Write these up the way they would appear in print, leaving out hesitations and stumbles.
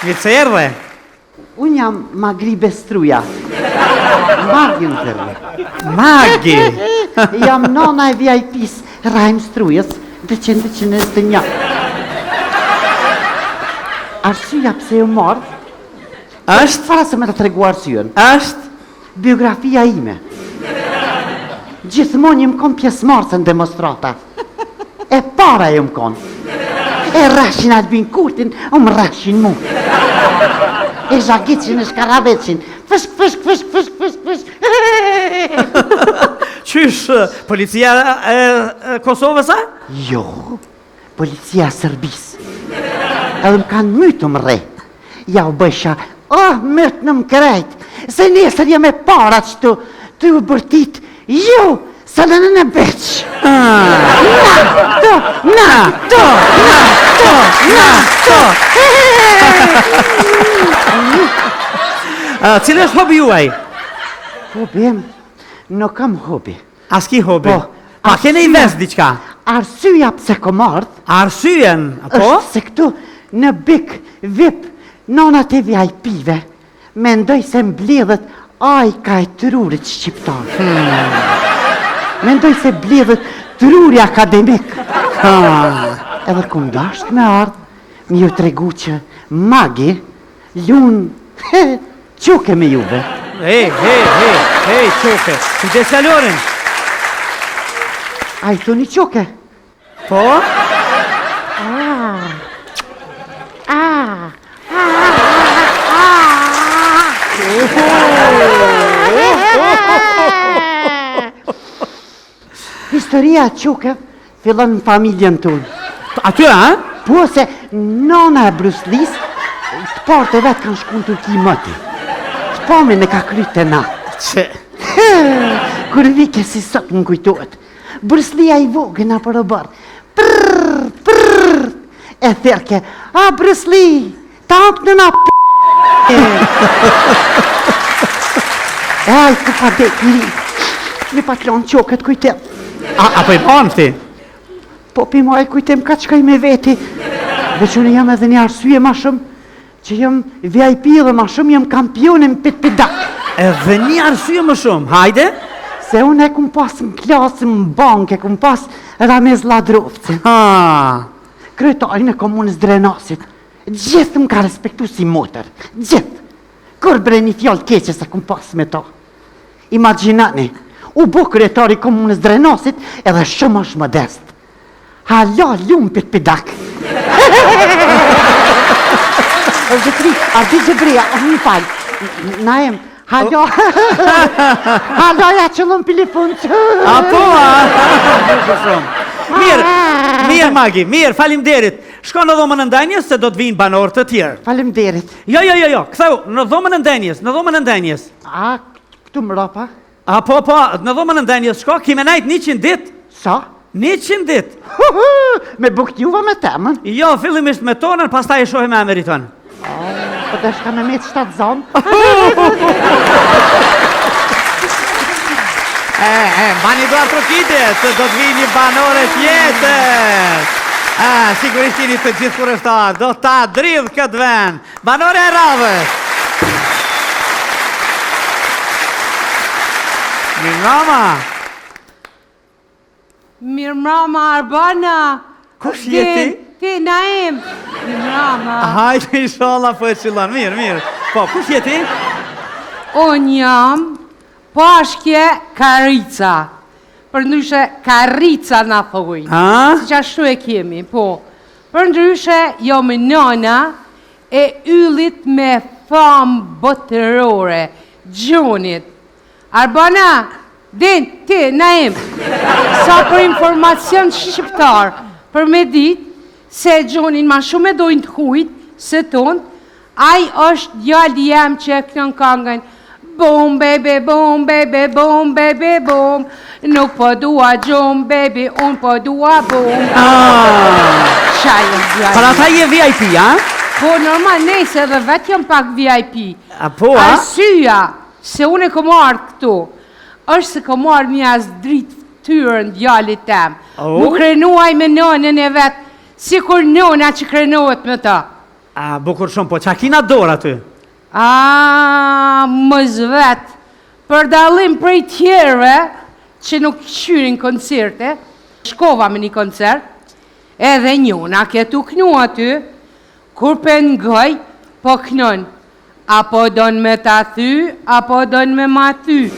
Mirë se erdhe. Unë jam Magri Bestruja. Magi në tërve. Magi. Jam nona e VIP-s Rajm Strujës, 221. Arsyeja pse ju mordh? Është? Para se me të tregu arsyen. Është? Biografia ime. Gjithmonë jem kon pjesëmarrëse në demonstrata. E para jem kon. E rashin Albin Kurtin, më rashin mu. E Zhagicin, e Shkaraveqin. Fësk. Qysh, policia e Kosovës, a? Jo, policia Sërbis. Edhe më kanë mytë më re. Ja u bësha, mytë në më krejt. Se nesër jem e para që të u bërtit. Jo, sa në në beq. Na, Cilë është hobi juaj? Hobi em, nuk kam hobi. As ki hobi? Po. A kene i ves diqka? Arsyeja pse kom ardh, Arsyen, apo? është se këtu në bik, vip, nonat e VIP-ve, mendoj se mbledhet ajka e trurit shqiptar. Mendoj se mbledhet truri akademik. Edhe kum dasht me ardh, mi ju tregu që Magi lun quke me juve. Hej, qoke, i desalorin. A i thoni quke? Po? Historia quke fillon në familjen tonë. Aty, a? Po se nona e Bruce Lee të partë e vetë kanë shku në Turki mëti. Të pamin e ka kryt të na. Që? Kur vike si sot më kujtohet. Bruce Lee a i vogë nga për o bërë. Prrr. E therke, Bruce Lee, ta okë në na Aj, ku pa dek li. Me patlon qoket kujtem. Apo i panë ti? Po pi ma e kujtem ka qka i me veti. Dhe që në jam edhe një arsye ma shumë, që jam VIP dhe ma shumë jam kampionin pit-pidak. Edhe një arsye më shumë, hajde? Se unë e kum pas në klasë, në bank, e kum pas Ramez Ladrovci. Kryetarin e komunës Drenasit. Gjithë më ka respektu si motër. Gjithë. Kur bre një fjallë keqe se kum pas me ta. Imaginani, u bo kryetari komunës Drenasit edhe shumë është modest. Hala lumë pit-pidak. Ardi Gjebria, një falë. Naem, hala ja qëllën pilifun. Apo, Mirë, Magi, mirë, falimderit. Shko në dhomën e ndenjes se do të vinë banorë të tjerë. Falimderit. Jo, këtheu, në dhomën e ndenjes. A, këtu më ropa? Po, në dhomën e ndenjes, shko, kime najtë 100 dit. Sa? 100 dit. Me bukt juva me temën? Jo, fillimisht me tonën, pas ta e shohi me Ameriton. Po të shka me me të 7 zonë. Bani do atrokite, se do të vini banore tjetër. Sigurisht jeni të gjithë kurështar, do ta dridh këtë vend. Banore e Ravës. Mirëmbrëma Arbana. Kush jeti? Ti Naim. Mirëmbrëma. Hajde inshallah po e qëllon. Mirë. Po, kush jeti? Unë jam Pashkje Karica. Për ndryshe Karica na thojnë. Si që ashtu e kemi, po. Për ndryshe jo me nona e yllit me famë botërore, Gjonit. Arbana, din, ti, Naim, sa për informacion shqiptar, për me dit, se Gjonin ma shumë e dojnë të hujt, se tonë, aj është djali jem që e kënën kangën, boom, baby, boom, baby, boom, baby, boom, nuk po dua gjom, baby, unë po dua boom. Qajë djali. Para ta je VIP, a? Po, normal, nejse edhe vetë jam pak VIP. Po, a? Arsyja, se unë e kom ardhë këtu, është se kom ardhë një as dritë tyrën djallit tem. Mu krenuaj me nonën e vetë, si kur nona që krenohet me ta. Bukur shumë, po qa kina dorë aty? Më zvet, për dalim prej tjerve që nuk qyrin koncerte, shkova me një koncert, edhe njona ketu knu aty, kur pengoj, po knon, apo don me ta thy, apo don me ma thy,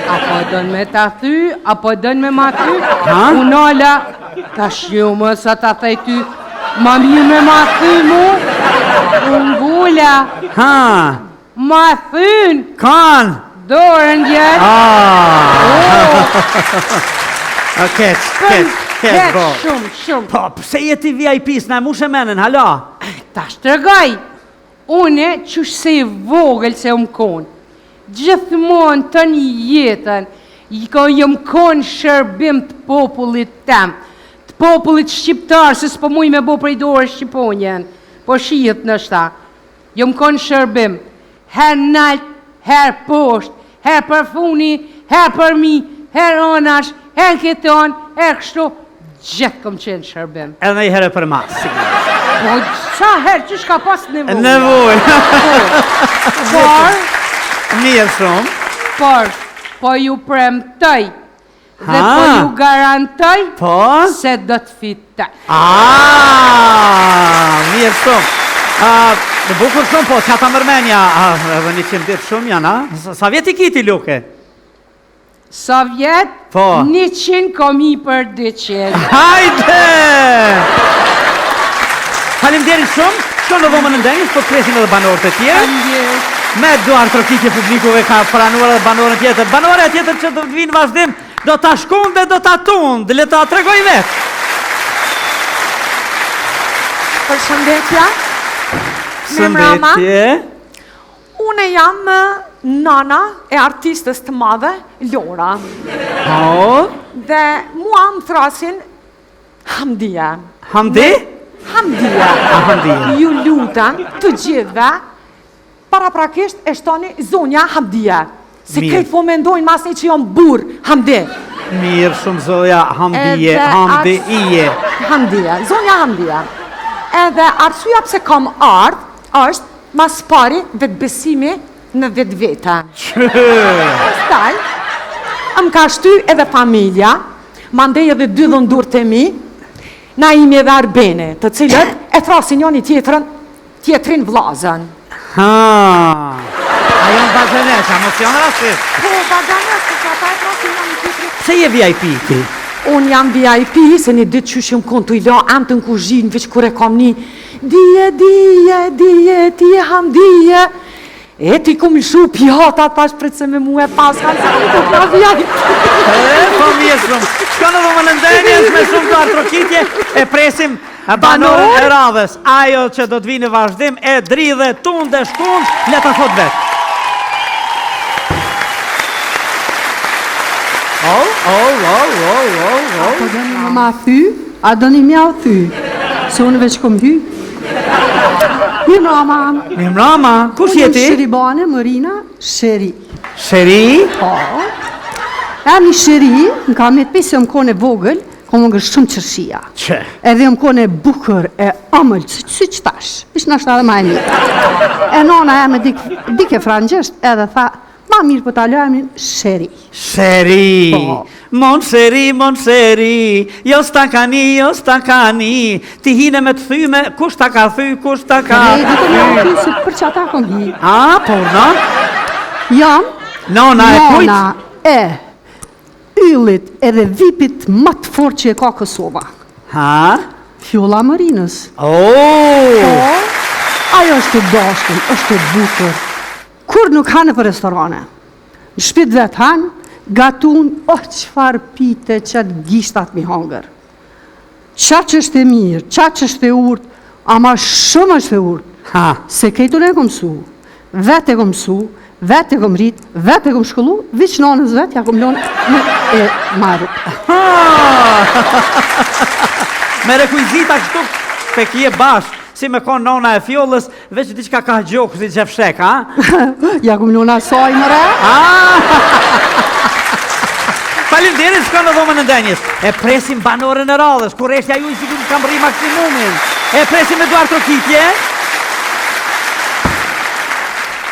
apo don me ta thy, apo don me ma thy, unola, ta shju më sa ta thej ty, ma mirë me ma thy mu, ungulla, ma thyn, dorën gjetë. Keq, bro. Shumë. Po, pse jeti VIP-s, na mu shemenen, hala? Ta shtërgaj, une qësh se i vogël se më konë, gjithmonë të një jetën, jëm konë shërbim të popullit tem, të popullit shqiptar, se s'po muj me bo prej dore Shqiponjen, po shijet në shta, jëm konë shërbim, her nalt, her posht, her për funi, her për mi, her onash, her keton, her kështu, gjithë kom qenë shërbim. Edhe i herë për ma, sigur. Po, qa herë që shka pas nevoj? Nevoj. Por, Mirë shumë. po ju premtoj, dhe po ju garantoj, se do të fitoj. Mirë shumë. Në bukur shumë, po, që ata mërmenja, edhe 100 ditë shumë janë, sa vjeti kiti, Luke? Sa vjet? Po. 100 komi për 200. Hajde! Faleminderit shumë, shko në dhomën në ndenjës, po të presim edhe banorët e tjerë. Faleminderit. Me duar trokitje publikuve ka pranuar edhe banorën tjetër. Banorët e tjetër që do të vinë vazhdim, do ta shkon dhe do ta tund, le ta tregoj vetë. Përshëndetje. Shëndetje. Une jam nana e artistës të madhe, Lora. Dhe mua më thrasin Hamdia. Hamdi? Hamdia. Hamdia. Ju lutem të gjithve, paraprakisht e shtoni zonja Hamdia. Se këtë po mendojnë masni që jam burë, Hamdi. Mirë shumë zoja, Hamdije, Hamdije. Hamdia, zonja Hamdia. Edhe arsyeja pse kam ardhë është mas pari vetë besimi në vetë veta. Pastaj, më ka shty edhe familja, mandej edhe 2 dhëndurët e mi, na imi edhe Arbene, të cilët e thrasin njoni tjetrin vlazën. A janë vazhënesh, emocion rasit? Po, vazhënesh, që ata e thrasin njoni tjetrin. Pse je VIP ti? Unë jam VIP, se një ditë që shumë kontu i la amë të në kuzhinë, veç kur e kam një dije, ti e Hamdije. E ti kom shu pjatat pash për se me mu e pas, kanë sa një të kja VIP. Po mirë shumë. Shko në dhomën në ndenjës me shumë të artrokitje, e presim banorën e radhës. Ajo që do të vinë vazhdim, e dridhe, tunde, shkund, le ta thot vetë. Po do një ma thy, a do një mja o thy, se unë veç kom hy. Mirë mrama. Mirë mrama, kush jeti? Unë Sheribane, Marina, Sheri. Sheri? Po. E një Sheri, në ka me të pesë jam kone vogël, kom ngër shumë qërshia. Që? Edhe jam kone bukër e ëmëll, si që tash, ish në ashtë edhe ma e mirë. E nona e me dike frangjesht, edhe tha, ma mirë për talë emin Sheri. Sheri, Po. mon Sheri, jo stakani, ti hine me të thyme, kush ta ka thy, kush ta ka E dike me o thy, se për që ata kom hi. Po, no? Jam Nona e kujt? nona e yllit edhe vipit më të fort që e ka Kosova. Fjolla Marinës. Po, ajo është e dashkën, është e bukër. Kur nuk hanë për restorane. Në shpit vetë hanë, gatun, qëfar pite qëtë gishtat mi hangër. Qa që është e mirë, qa që është e urtë, ama shumë është e urtë. Se kejtu ne kom su, vetë e kom su, vetë e kom rritë, vetë e kom shkollu, viç nanës vetë, ja kom lonë e marrë. Me rekuizita kështu, pe kje bashkë, si me konë nona e fjollës, veç diqka ka gjokë si gjefshek, Ja kom lonë asaj më re. Faleminderit, shko në dhomën e ndenjës. E presim banorën e radhës, kur eshtja ju i sigur kam rri maksimumin. E presim Eduard Trokitje.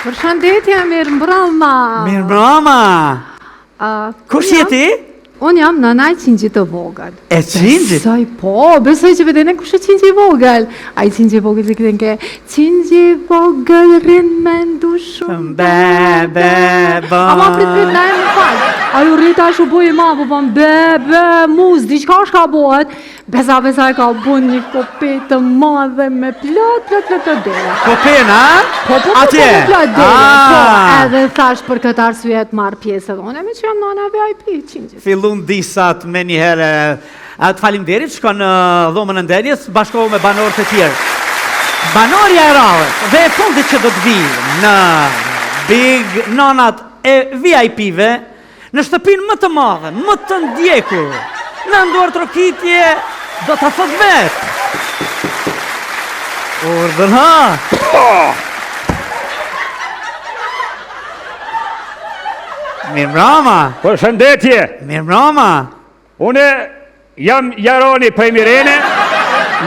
Përshëndetje, mirë mbrëma. Mirë mbrëma. Kush je ti? Unë jam nëna e Qingjit të vogël. E Qingjit? Besoj po, besoj që vetën e kush e Qingji i vogël. Ai Qingji i vogël që këthen ke Qingji i vogël rrin me ndu shumë. Be. Ama prit, na e më falë. Ajo rrita shu bu i ma, po pëm be, muz, diqka shka bëhet. Besa e ka bu një kopet të madhe me plot të dera. Kopen, a? Po, Atje? plot dera, po. Edhe thash për këtë arsye të marr pjesë edhe unë, me që jam nana VIP Qingjit. Fillun disat me një herë. Të falimderit, shkon në dhomën e ndenjes, bashkohu me banorët e tjerë. Banorja e radhës dhe e fundit që do të vi në Big Nonat e VIP-ve, në shtëpinë më të madhe, më të ndjekur, në nduar trokitje, do të thot vetë. Urdhën ha! Mirë mbrëma! Përshëndetje, Mirë mbrëma! une jam Jaroni prej Mirene,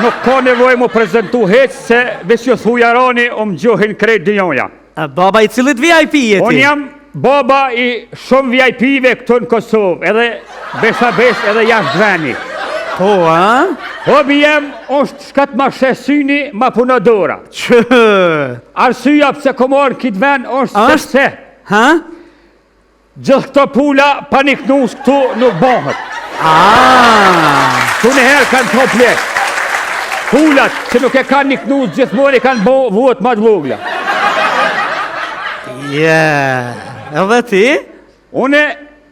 nuk ka nevoj mu prezentu hec se ves ju thu Jaroni më gjuhin krejt dënjoja. Baba i cilit VIP je ti? Unë jam baba i shumë VIP-ve këtu në Kosovë, edhe besa edhe jashtë veni. Po, a? Hobi jem është shkat ma shesyni ma punodora. Që? Arsyja pse komorë kitë ven është sepse Ha? gjithë këto pula paniknus këtu nuk bëhet. Këtu nëherë kanë të plek. Pulat që nuk e kanë niknus gjithmoni kanë vuhet ma të vogla. Edhe ti? Une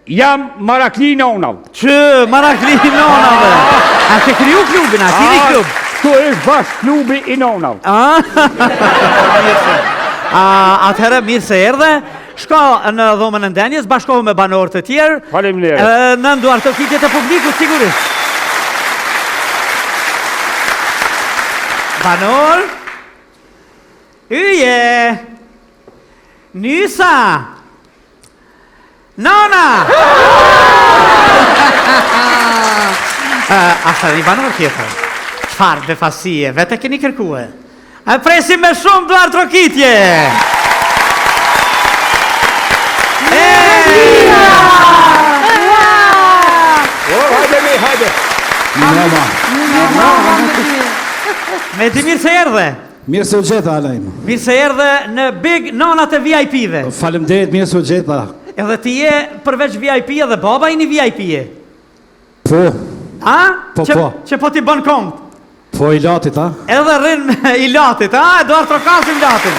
jam Marakli Nonav. Që Marakli Nonave? A ke kriju klubin, a kini klub? Këtu është bashkë klubi i Nonav. Atëherë mirë se erdhe. Shko në dhomën e ndenjes, bashkohu me banorët e tjerë. Faleminderit. Në nduar të kitjet e publikut, sigurisht. Banor. Yje. Nysa. Nona. Ashtë një banor tjetër. Çfarë befasie, vete keni kërkue. Presim me shumë duar trokitje. Hajde. Me ti mirë se erdhe. Mirë se u gjeta, Alajnë. Mirë se erdhe në Big Nonat e VIP-ve. Faleminderit, mirë se u gjeta. Edhe ti je përveç VIP edhe baba i një VIP-je. Po, A? Po, Që- po. Që po ti bën kont. po i latit, a? Edhe rrin me i latit, a? Do artrokasin latin.